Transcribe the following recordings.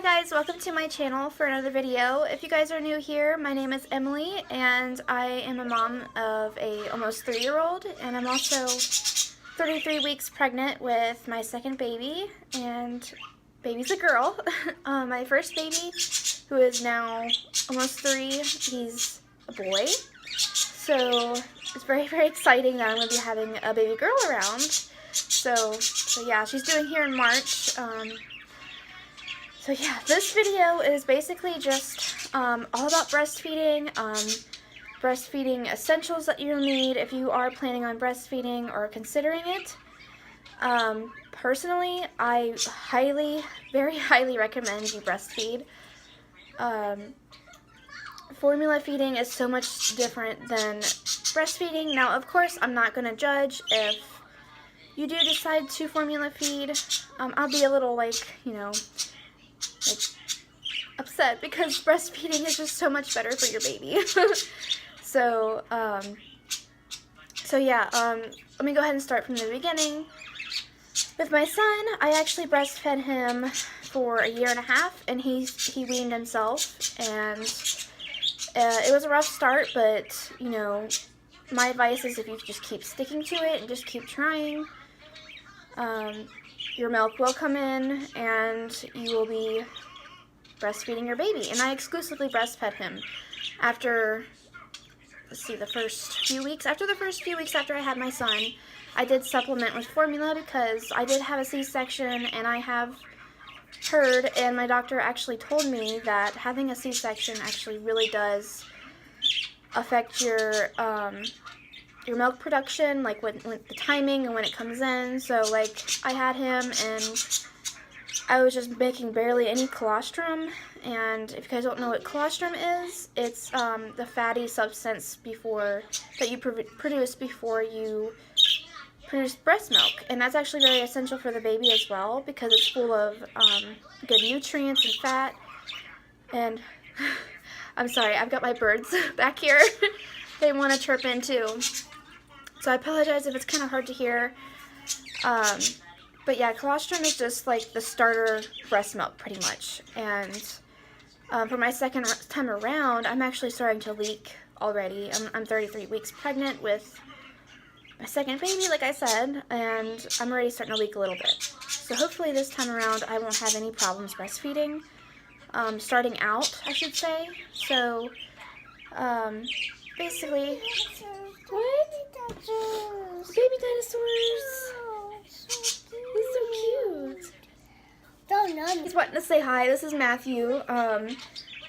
guys, welcome to my channel for another video. If you guys are new here, my name is Emily and I am a mom of a almost 3-year-old, and I'm also 33 weeks pregnant with my second baby, and baby's a girl. My first baby, who is now almost 3, he's a boy. So it's very, very exciting that I'm going to be having a baby girl around. So yeah, she's due here in March. So yeah, this video is basically just all about breastfeeding, breastfeeding essentials that you'll need if you are planning on breastfeeding or considering it. Personally, I very highly recommend you breastfeed. Formula feeding is so much different than breastfeeding. Now, of course, I'm not going to judge if you do decide to formula feed. I'll be a little upset because breastfeeding is just so much better for your baby. So yeah, let me go ahead and start from the beginning. With my son, I actually breastfed him for 1.5 years, and he weaned himself, and it was a rough start, but you know, my advice is if you just keep sticking to it and just keep trying, your milk will come in and you will be breastfeeding your baby. And I exclusively breastfed him after, let's see, the first few weeks after I had my son. I did supplement with formula because I did have a C-section, and I have heard, and my doctor actually told me, that having a C-section actually really does affect your milk production, like with the timing and when it comes in. So like, I had him and I was just making barely any colostrum, and if you guys don't know what colostrum is, it's the fatty substance that you produce before you produce breast milk, and that's actually very essential for the baby as well because it's full of good nutrients and fat. And I'm sorry, I've got my birds back here. They want to chirp in too, so I apologize if it's kind of hard to hear. But yeah, colostrum is just like the starter breast milk pretty much. And for my second time around, I'm actually starting to leak already. I'm 33 weeks pregnant with my second baby, like I said, and I'm already starting to leak a little bit. So hopefully this time around I won't have any problems breastfeeding. Starting out, I should say. So basically, what? Baby dinosaurs. He's so cute. He's wanting to say hi. This is Matthew.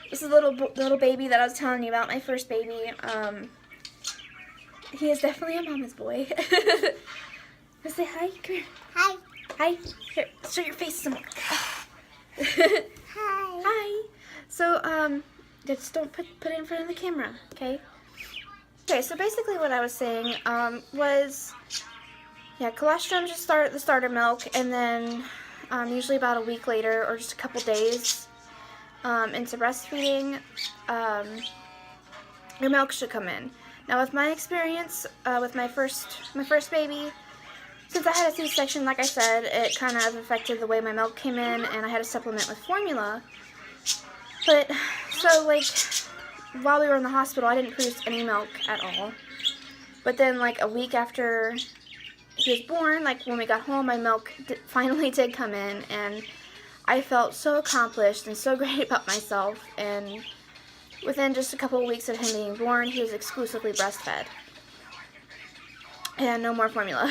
This is little baby that I was telling you about, my first baby. He is definitely a mama's boy. Let's say hi. Come here. Hi. Hi. Here, show your face some more. Hi. Hi. So, just don't put it in front of the camera, okay? Okay, so basically what I was saying was, yeah, colostrum just start the starter milk, and then usually about a week later, or just a couple days into breastfeeding, your milk should come in. Now, with my experience with my first baby, since I had a C-section, like I said, it kind of affected the way my milk came in, and I had to supplement with formula. But so like, while we were in the hospital, I didn't produce any milk at all. But then like a week after he was born, like when we got home, my milk finally did come in, and I felt so accomplished and so great about myself. And within just a couple of weeks of him being born, he was exclusively breastfed and no more formula.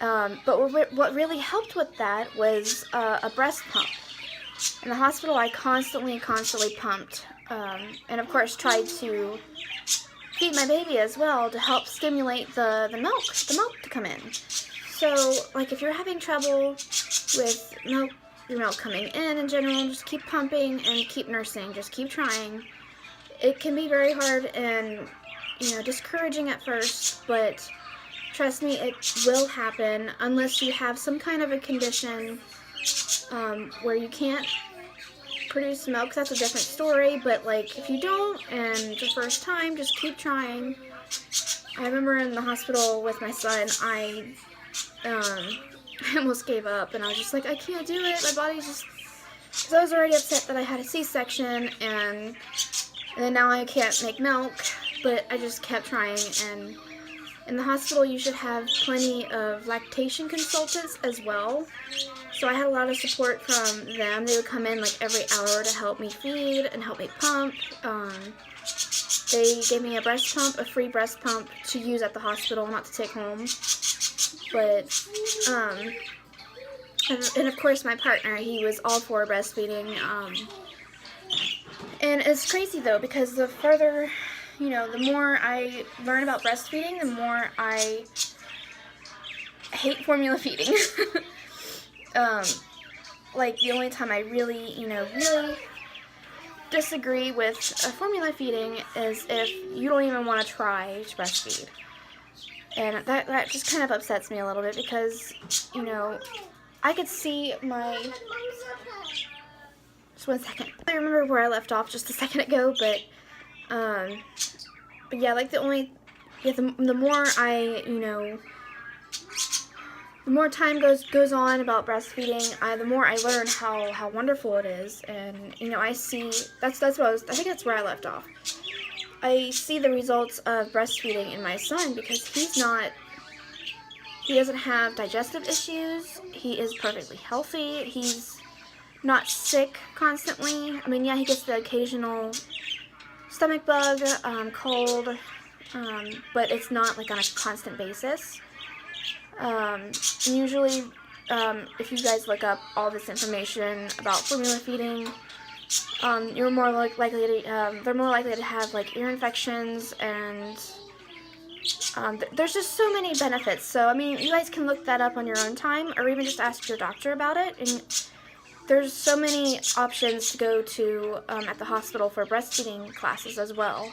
But what really helped with that was a breast pump. In the hospital, I constantly pumped, and of course tried to feed my baby as well to help stimulate the milk to come in. So like, if you're having trouble with your milk coming in general, just keep pumping and keep nursing. Just keep trying. It can be very hard and, you know, discouraging at first, but trust me, it will happen unless you have some kind of a condition where you can't produce milk. That's a different story. But like, if you don't and it's your first time, just keep trying. I remember in the hospital with my son, I almost gave up, and I was just like, I can't do it. My body's just So I was already upset that I had a C-section, and then now I can't make milk, but I just kept trying. And in the hospital, you should have plenty of lactation consultants as well. So I had a lot of support from them. They would come in like every hour to help me feed and help me pump. They gave me a breast pump, a free breast pump to use at the hospital, not to take home. But, and of course my partner, he was all for breastfeeding. And it's crazy though, because the further, the more I learn about breastfeeding, the more I hate formula feeding. Like the only time I really, really disagree with formula feeding is if you don't even want to try to breastfeed. And that just kind of upsets me a little bit because, I could see my... Just one second. I remember where I left off just a second ago, but yeah, like the more I, the more time goes on about breastfeeding, the more I learn how wonderful it is, and I see I think that's where I left off. I see the results of breastfeeding in my son because he doesn't have digestive issues. He is perfectly healthy. He's not sick constantly. I mean, yeah, he gets the occasional stomach bug, cold, but it's not like on a constant basis. Usually, if you guys look up all this information about formula feeding, you're more likely to, they're more likely to have like ear infections, and there's just so many benefits. So I mean, you guys can look that up on your own time, or even just ask your doctor about it. And there's so many options to go to at the hospital for breastfeeding classes as well.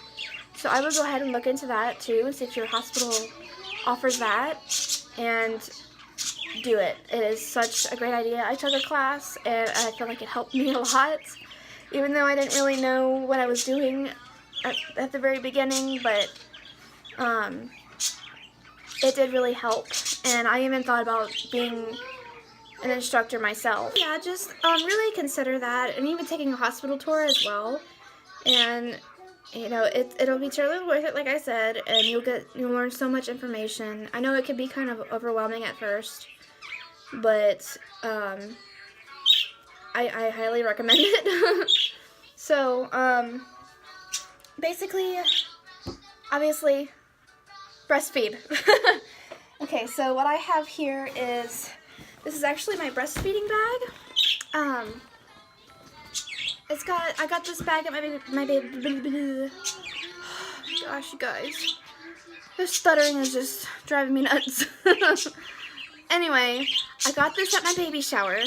So I would go ahead and look into that too, and see if your hospital offers that, and do it. It is such a great idea. I took a class, and I feel like it helped me a lot, even though I didn't really know what I was doing at the very beginning, but it did really help, and I even thought about being an instructor myself. Yeah, just really consider that, and even taking a hospital tour as well, and it'll be totally worth it, like I said, and you'll learn so much information. I know it can be kind of overwhelming at first, but I highly recommend it. So, basically, obviously, breastfeed. Okay, so what I have here is, this is actually my breastfeeding bag. I got this bag at my baby. Gosh, you guys. This stuttering is just driving me nuts. Anyway, I got this at my baby shower,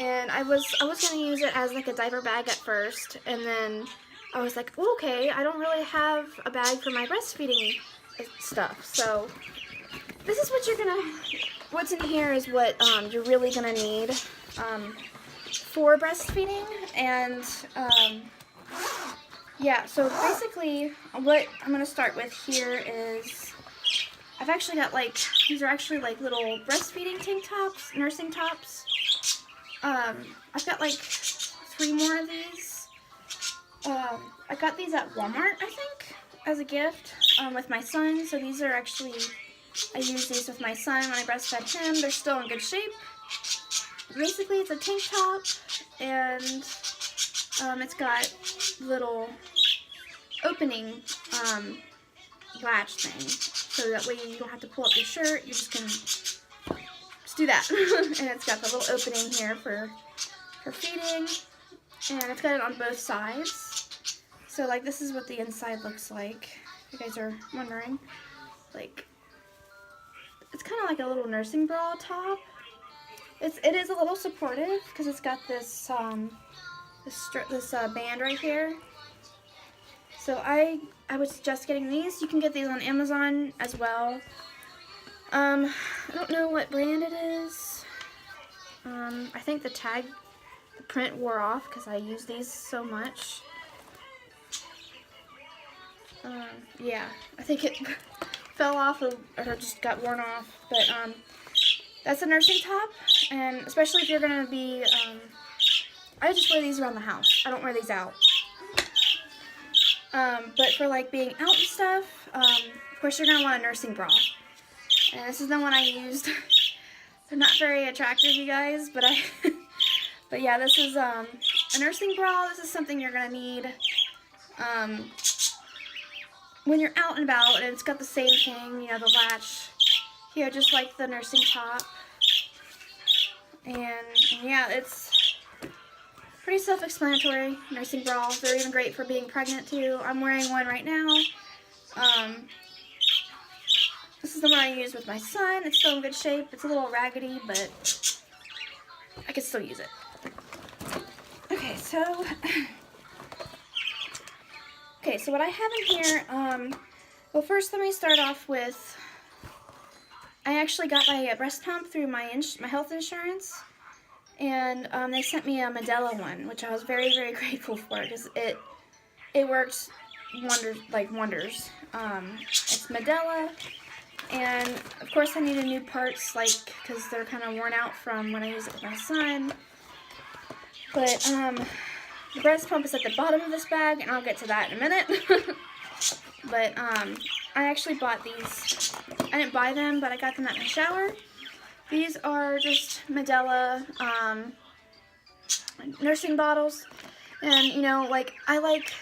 and I was gonna use it as like a diaper bag at first, and then I was like, oh, okay, I don't really have a bag for my breastfeeding stuff, so this is what's in here is what you're really gonna need for breastfeeding. And yeah, so basically what I'm gonna start with here is, I've actually got these are actually like little breastfeeding tank tops, nursing tops. I've got like 3 more of these. I got these at Walmart, I think, as a gift with my son. So these are actually, I use these with my son when I breastfed him. They're still in good shape. Basically, it's a tank top, and it's got little opening latch thing, so that way you don't have to pull up your shirt. You just can just do that. And it's got the little opening here for feeding, and it's got it on both sides. So like, this is what the inside looks like, if you guys are wondering. Like, it's kind of like a little nursing bra top. It is a little supportive because it's got this this band right here. So I would suggest getting these. You can get these on Amazon as well. I don't know what brand it is. I think the print wore off because I use these so much. Yeah, I think it fell off or just got worn off. But that's a nursing top, and especially if you're going to be I just wear these around the house. I don't wear these out. But for like being out and stuff, of course you're going to want a nursing bra. And this is the one I used. They're not very attractive, you guys, but but yeah, this is a nursing bra. This is something you're going to need when you're out and about, and it's got the same thing, you know, the latch here, just like the nursing top. And yeah, it's pretty self-explanatory. Nursing bras, they're even great for being pregnant too. I'm wearing one right now. This is the one I use with my son. It's still in good shape. It's a little raggedy, but I can still use it. Okay, so what I have in here, well, first let me start off with, I actually got my breast pump through my health insurance, and they sent me a Medela one, which I was very, very grateful for, because it worked wonders. It's Medela, and of course I needed new parts, because they're kind of worn out from when I used it with my son. But the breast pump is at the bottom of this bag, and I'll get to that in a minute. But I actually bought these. I didn't buy them, but I got them at my shower. These are just Medela nursing bottles. And, you know, like, I like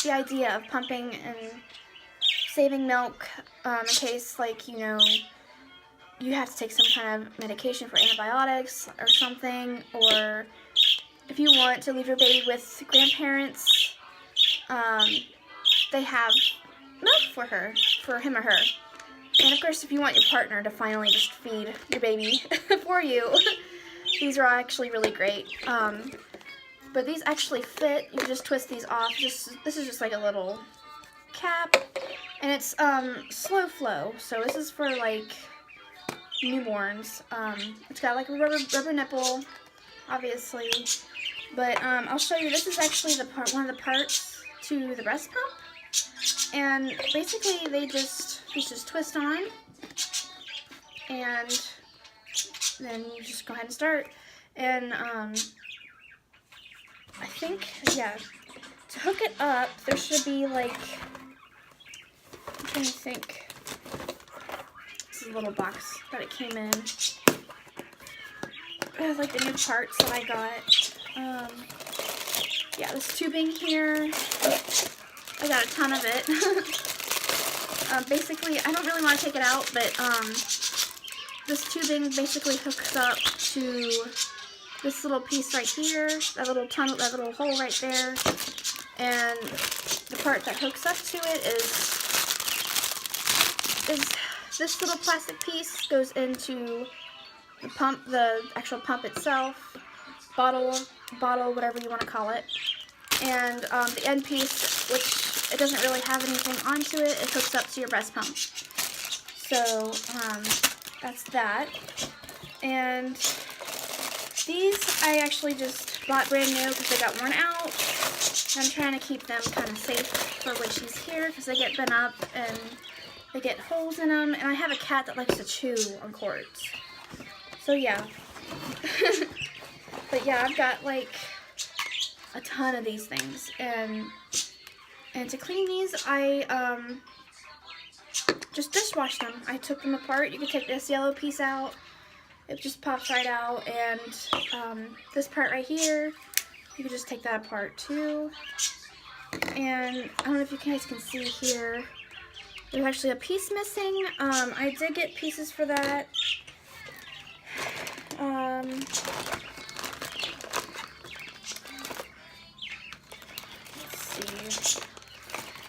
the idea of pumping and saving milk in case, like, you know, you have to take some kind of medication for antibiotics or something, or if you want to leave your baby with grandparents, they have milk for him or her. And of course, if you want your partner to finally just feed your baby for you, these are actually really great. But these actually fit. You can just twist these off. This is just like a little cap, and it's slow flow. So this is for like newborns. It's got like a rubber nipple, obviously. But I'll show you. This is actually one of the parts to the breast pump. And basically, these just twist on, and then you just go ahead and start. And I think, yeah, to hook it up, there should be like, I'm trying to think. This is a little box that it came in. It has like the new parts that I got. Yeah, this tubing here. I got a ton of it. Basically, I don't really want to take it out, but this tubing basically hooks up to this little piece right here, that little hole right there, and the part that hooks up to it is this little plastic piece goes into the pump, the actual pump itself, bottle, whatever you want to call it. And the end piece, which it doesn't really have anything onto it, it hooks up to your breast pump. So that's that. And these I actually just bought brand new because they got worn out. I'm trying to keep them kind of safe for when she's here, because they get bent up and they get holes in them. And I have a cat that likes to chew on cords. So yeah. But yeah, I've got like a ton of these things, and to clean these, I just dishwashed them. I took them apart. You can take this yellow piece out, it just pops right out, and this part right here, you can just take that apart too. And I don't know if you guys can see here, there's actually a piece missing. I did get pieces for that.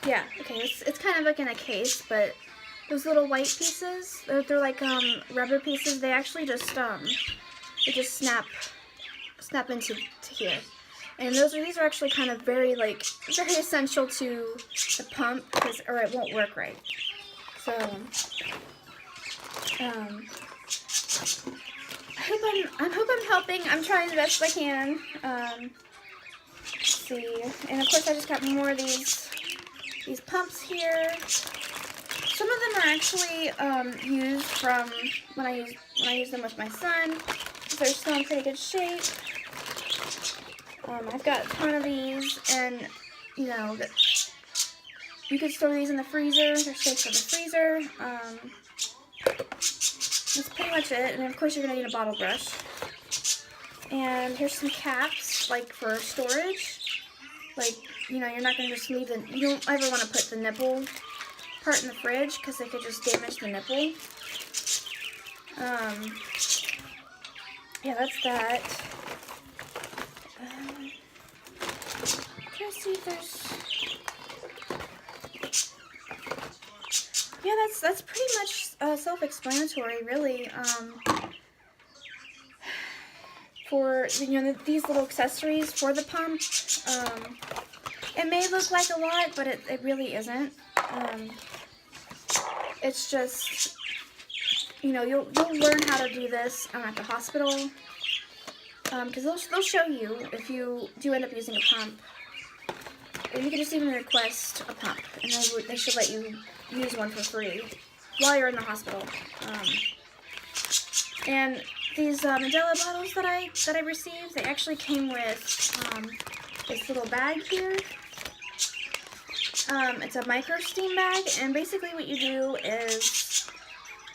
Yeah, okay, it's kind of like in a case, but those little white pieces, they're like rubber pieces. They actually just snap into here. And these are actually kind of very essential to the pump, or it won't work right. So I hope I'm helping. I'm trying the best I can. Let's see, and of course I just got more of these pumps here. Some of them are actually used from when I use them with my son, because they're still in pretty good shape. I've got a ton of these, and you know, you can store these in the freezer. They're safe for the freezer. That's pretty much it. And of course, you're gonna need a bottle brush. And here's some caps, like for storage. Like, you know, you're not gonna just leave you don't ever want to put the nipple part in the fridge because they could just damage the nipple. Yeah, that's that. Try to see if there's. Yeah, that's pretty much self-explanatory, really. For these little accessories for the pump, it may look like a lot, but it really isn't. It's just, you know, you'll learn how to do this at the hospital, because they'll show you if you do end up using a pump. And you can just even request a pump, and they should let you use one for free while you're in the hospital. And these Medela bottles that I received, they actually came with this little bag here. It's a micro steam bag, and basically what you do is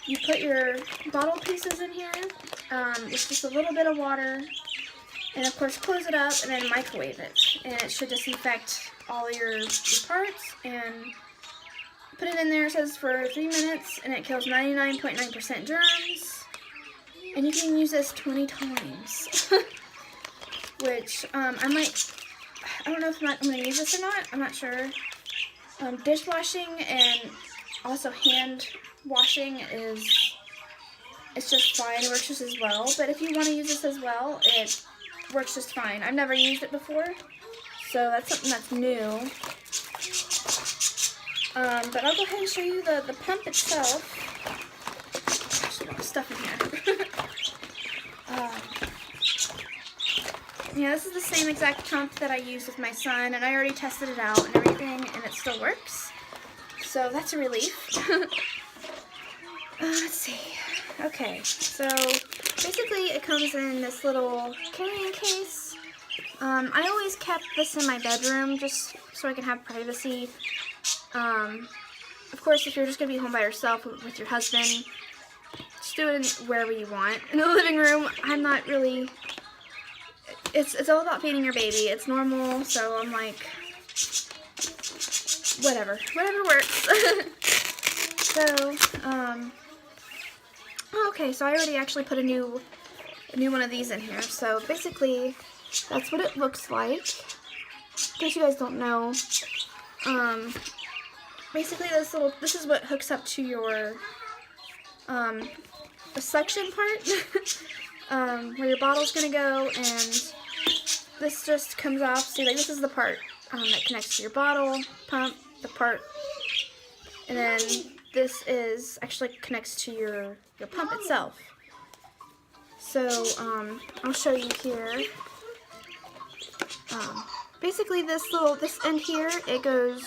you put your bottle pieces in here with just a little bit of water, and of course close it up and then microwave it, and it should disinfect all your parts. And put it in there, it says for 3 minutes, and it kills 99.9% germs, and you can use this 20 times, which I don't know if I'm going to use this or not, I'm not sure. Dishwashing and also hand washing it's just fine, it works just as well, but if you want to use this as well, it works just fine. I've never used it before, so that's something that's new. But I'll go ahead and show you the pump itself. There's stuff in here. Yeah, this is the same exact pump that I used with my son, and I already tested it out and everything, and it still works. So that's a relief. Let's see. Okay, so basically it comes in this little carrying case. I always kept this in my bedroom just so I can have privacy. Of course, if you're just going to be home by yourself with your husband, just do it wherever you want. In the living room, I'm not really... It's all about feeding your baby. It's normal, so I'm like, whatever works. So, okay, so I already actually put a new one of these in here. So basically, that's what it looks like. In case you guys don't know, basically this is what hooks up to your, the suction part, where your bottle's gonna go, and this just comes off. See, like, this is the part that connects to your bottle pump, the part, and then this is actually connects to your pump itself. So I'll show you here. Basically, this end here, it goes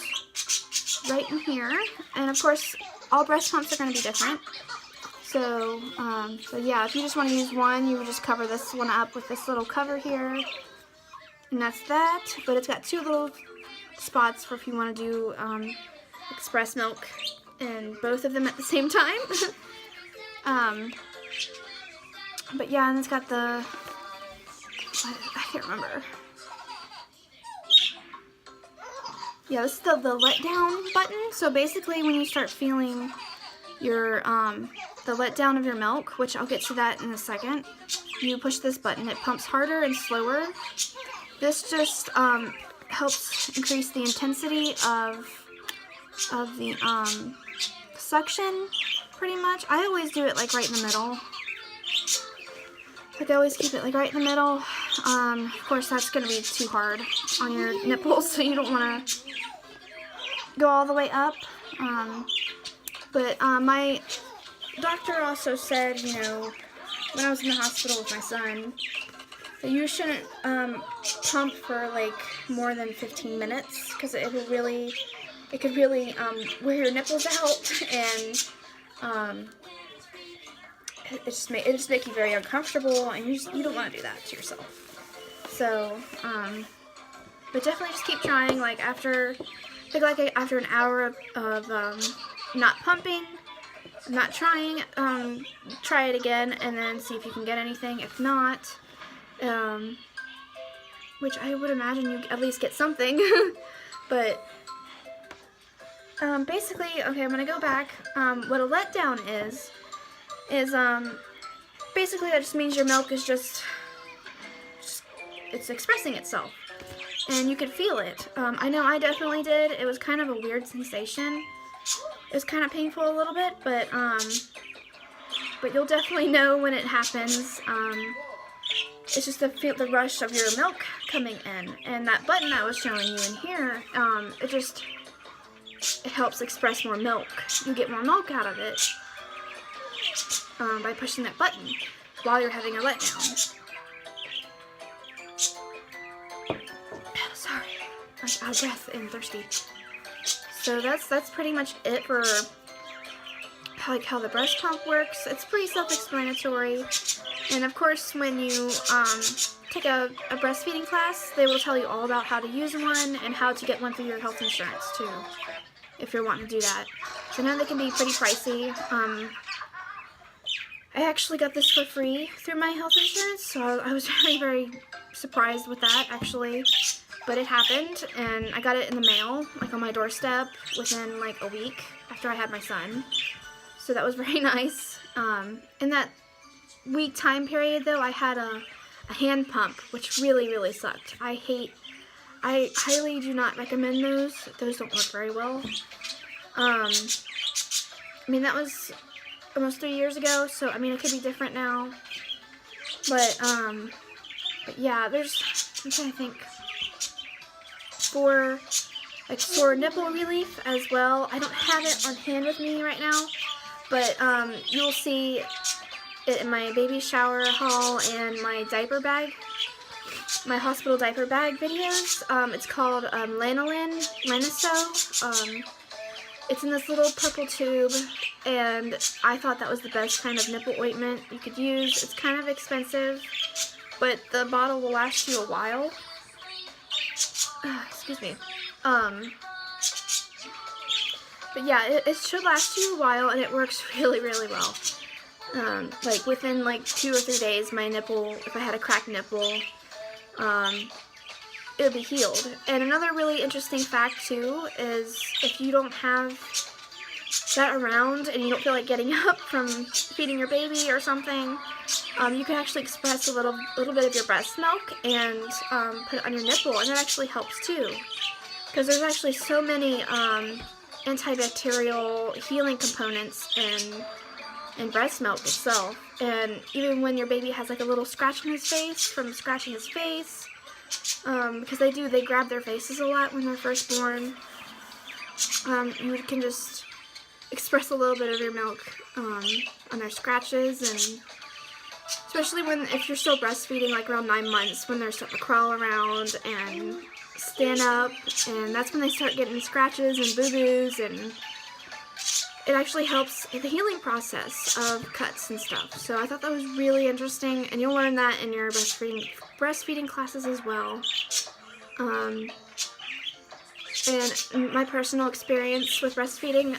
right in here, and of course, all breast pumps are going to be different. So, so yeah, if you just want to use one, you would just cover this one up with this little cover here, and that's that. But it's got two little spots for if you want to do express milk and both of them at the same time. But yeah, and it's got the, I can't remember. Yeah, this is the let down button. So basically, when you start feeling your the let down of your milk, which I'll get to that in a second, you push this button. It pumps harder and slower. This just helps increase the intensity of the suction, pretty much. I always do it like right in the middle. Like, I always keep it like right in the middle. Of course, that's going to be too hard on your nipples, so you don't want to go all the way up. But my doctor also said, you know, when I was in the hospital with my son, that you shouldn't pump for like more than 15 minutes, because it could really wear your nipples out, and it just make you very uncomfortable, and you don't want to do that to yourself. So, but definitely just keep trying. Like after an hour of not pumping, not trying, try it again and then see if you can get anything. If not, which I would imagine you at least get something. But basically, okay, I'm gonna go back. What a letdown is basically that just means your milk is just it's expressing itself, and you could feel it. I know I definitely did. It was kind of a weird sensation. It was kind of painful a little bit, but you'll definitely know when it happens. It's just the rush of your milk coming in, and that button that was showing you in here, it helps express more milk. You get more milk out of it by pushing that button while you're having a letdown. Sorry, I'm out of breath and thirsty. So that's pretty much it for how the breast pump works. It's pretty self-explanatory. And of course, when you take a breastfeeding class, they will tell you all about how to use one and how to get one through your health insurance too, if you're wanting to do that. So I know they can be pretty pricey. I actually got this for free through my health insurance, so I was very, very surprised with that, actually. But it happened, and I got it in the mail, like on my doorstep, within like a week after I had my son. So that was very nice. In that week time period, though, I had a hand pump, which really, really sucked. I highly do not recommend those. Those don't work very well. I mean, that was almost 3 years ago, so I mean, it could be different now. But yeah, I'm trying to think. For like sore nipple relief as well. I don't have it on hand with me right now, but you'll see it in my baby shower haul and my diaper bag, my hospital diaper bag videos. It's called Laniso. It's in this little purple tube, and I thought that was the best kind of nipple ointment you could use. It's kind of expensive, but the bottle will last you a while. Excuse me. But yeah, it should last you a while, and it works really, really well. Like within like 2 or 3 days, my nipple, if I had a cracked nipple, it would be healed. And another really interesting fact too is if you don't have that around and you don't feel like getting up from feeding your baby or something, you can actually express a little bit of your breast milk and put it on your nipple, and that actually helps too, because there's actually so many antibacterial healing components in breast milk itself. And even when your baby has like a little scratch in his face from scratching his face, because they grab their faces a lot when they're first born, you can just express a little bit of your milk on their scratches, and especially if you're still breastfeeding, like around 9 months, when they're starting to crawl around and stand up, and that's when they start getting scratches and boo-boos, and it actually helps the healing process of cuts and stuff. So I thought that was really interesting, and you'll learn that in your breastfeeding classes as well. And my personal experience with breastfeeding,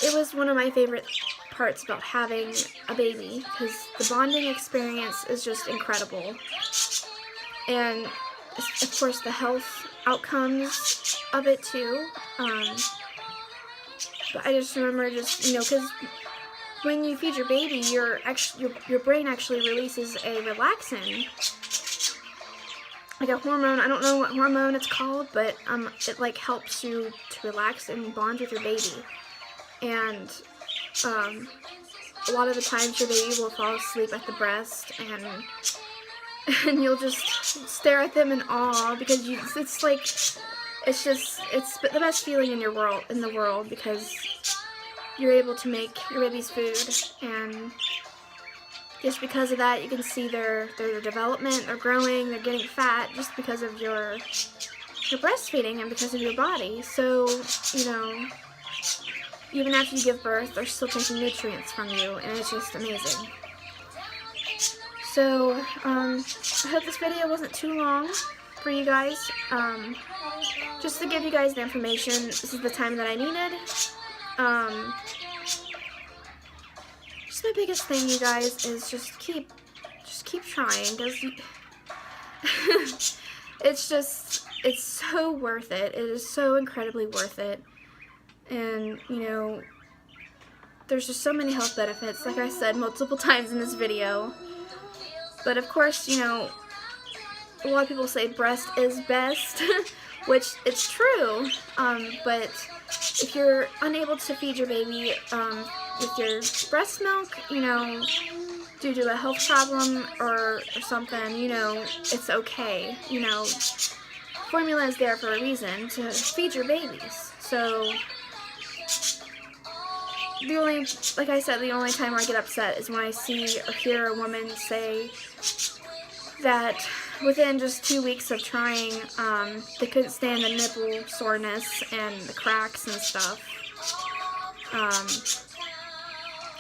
it was one of my favorite parts about having a baby, because the bonding experience is just incredible. And of course the health outcomes of it too. But I just remember because when you feed your baby, your brain actually releases a relaxin, like a hormone. I don't know what hormone it's called, but it like helps you to relax and bond with your baby. And a lot of the times your baby will fall asleep at the breast, and you'll just stare at them in awe, because it's the best feeling in the world, because you're able to make your baby's food, and just because of that, you can see their development. They're growing, they're getting fat, just because of your breastfeeding and because of your body. So, even after you give birth, they're still taking nutrients from you, and it's just amazing. So, I hope this video wasn't too long for you guys. Just to give you guys the information, this is the time that I needed. Just my biggest thing, you guys, is just keep trying, because it's so worth it. It is so incredibly worth it. And, you know, there's just so many health benefits, like I said multiple times in this video. But of course, you know, a lot of people say breast is best, which it's true. But if you're unable to feed your baby with your breast milk, you know, due to a health problem or something, you know, it's okay. You know, formula is there for a reason, to feed your babies. So the only, like I said, the only time where I get upset is when I see or hear a woman say that within just 2 weeks of trying, they couldn't stand the nipple soreness and the cracks and stuff.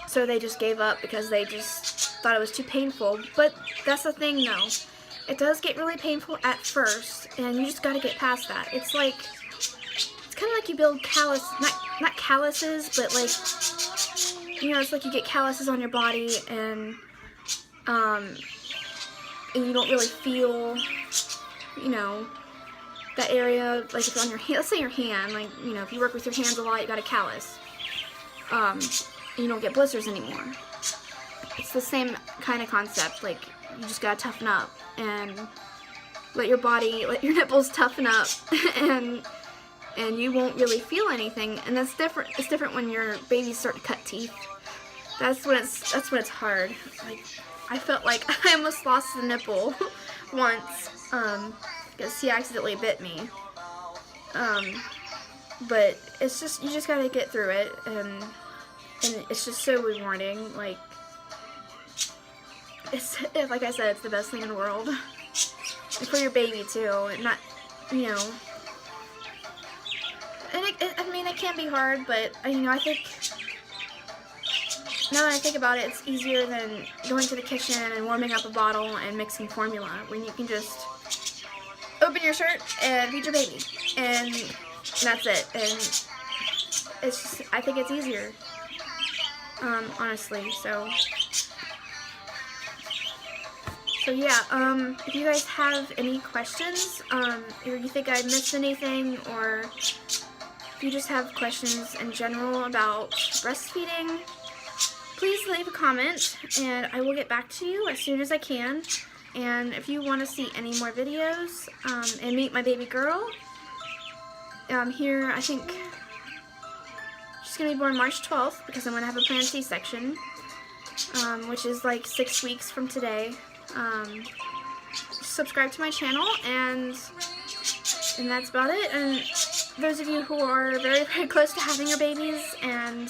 So they just gave up because they just thought it was too painful. But that's the thing, though. It does get really painful at first, and you just got to get past that. It's like, it's kind of like you build not calluses, but like, you know, it's like you get calluses on your body, and you don't really feel, you know, that area, like if on your hand, let's say your hand, like, you know, if you work with your hands a lot, you got a callus, you don't get blisters anymore. It's the same kind of concept. Like, you just gotta toughen up and let your nipples toughen up, and you won't really feel anything. And that's different. It's different when your babies start to cut teeth. That's when it's hard. Like, I felt like I almost lost the nipple once, because he accidentally bit me. But it's just, you just gotta get through it, and it's just so rewarding. Like, like I said, it's the best thing in the world. And for your baby too, and not, you know. And I mean, it can be hard, but you know, I think, now that I think about it, it's easier than going to the kitchen and warming up a bottle and mixing formula, when you can just open your shirt and feed your baby, and that's it. And it's just, I think it's easier, honestly. So yeah, if you guys have any questions, or you think I missed anything, or if you just have questions in general about breastfeeding, please leave a comment, and I will get back to you as soon as I can. And if you want to see any more videos, and meet my baby girl, here, I think she's going to be born March 12th, because I'm going to have a planned C-section, which is like 6 weeks from today. Subscribe to my channel, and that's about it. And those of you who are very, very close to having your babies, and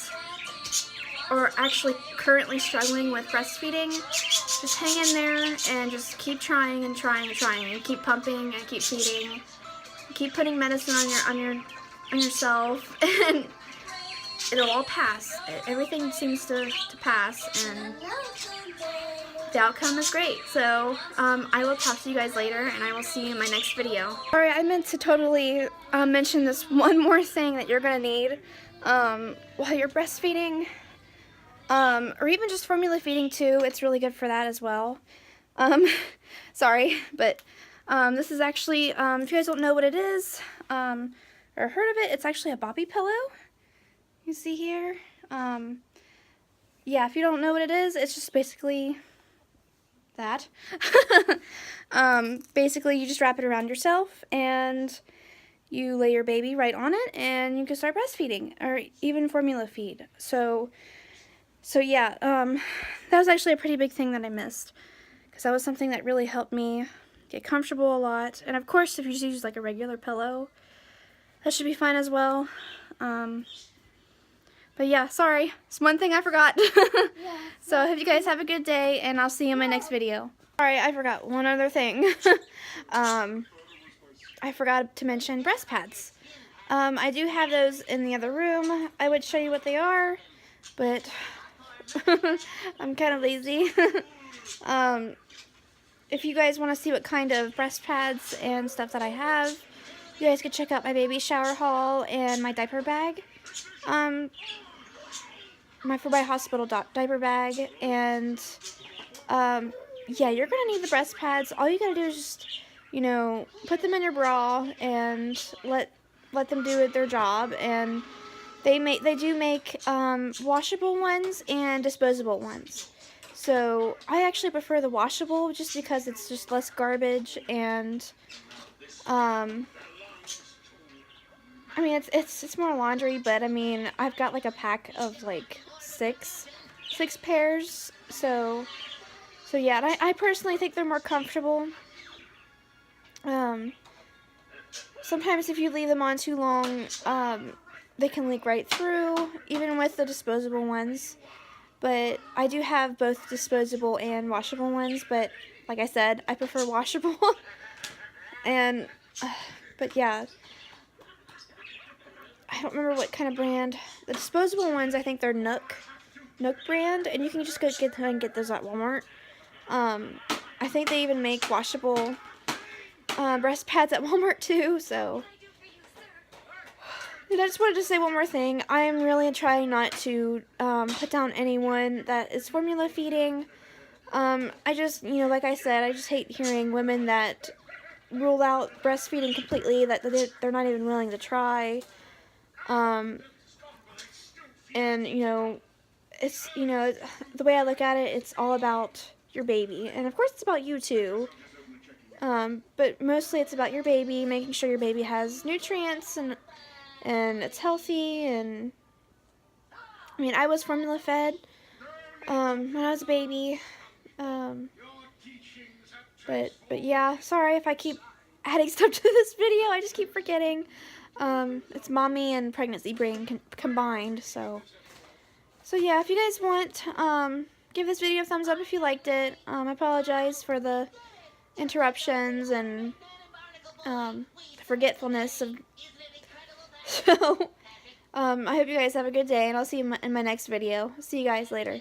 or actually currently struggling with breastfeeding, just hang in there and just keep trying and trying and trying, and keep pumping and keep feeding, keep putting medicine on yourself, and it'll all pass. Everything seems to pass, and the outcome is great. So I will talk to you guys later, and I will see you in my next video. Sorry, I meant to totally mention this one more thing that you're gonna need while you're breastfeeding, or even just formula feeding too. It's really good for that as well. Sorry, but this is actually, if you guys don't know what it is, or heard of it, it's actually a boppy pillow. You see here? Yeah, if you don't know what it is, it's just basically that. Basically, you just wrap it around yourself, and you lay your baby right on it, and you can start breastfeeding, or even formula feed. So yeah, that was actually a pretty big thing that I missed, because that was something that really helped me get comfortable a lot. And of course, if you just use like a regular pillow, that should be fine as well. But yeah, sorry, it's one thing I forgot. Yeah, so I hope you guys have a good day, and I'll see you in my next video. Sorry, I forgot one other thing. I forgot to mention breast pads. I do have those in the other room. I would show you what they are, but I'm kind of lazy. If you guys want to see what kind of breast pads and stuff that I have, you guys could check out my baby shower haul and my diaper bag. My For My Hospital diaper bag. And yeah, you're going to need the breast pads. All you got to do is just, you know, put them in your bra and let them do their job. And they do make washable ones and disposable ones. So I actually prefer the washable just because it's just less garbage, and I mean it's more laundry, but I mean I've got like a pack of like six pairs, so yeah, and I personally think they're more comfortable. Sometimes if you leave them on too long, they can leak right through, even with the disposable ones. But I do have both disposable and washable ones, but like I said, I prefer washable. And, but yeah, I don't remember what kind of brand. The disposable ones, I think they're Nook brand, and you can just go get those at Walmart. I think they even make washable breast pads at Walmart too, so. And I just wanted to say one more thing. I am really trying not to put down anyone that is formula feeding. I just, you know, like I said, I just hate hearing women that rule out breastfeeding completely, that they're not even willing to try. And, you know, it's, you know, the way I look at it, it's all about your baby. And of course it's about you too. But mostly it's about your baby, making sure your baby has nutrients and it's healthy. And I mean, I was formula fed when I was a baby, but yeah, sorry if I keep adding stuff to this video. I just keep forgetting. It's mommy and pregnancy brain combined. So yeah, if you guys want, give this video a thumbs up if you liked it. I apologize for the interruptions and the forgetfulness of. So, I hope you guys have a good day, and I'll see you in my next video. See you guys later.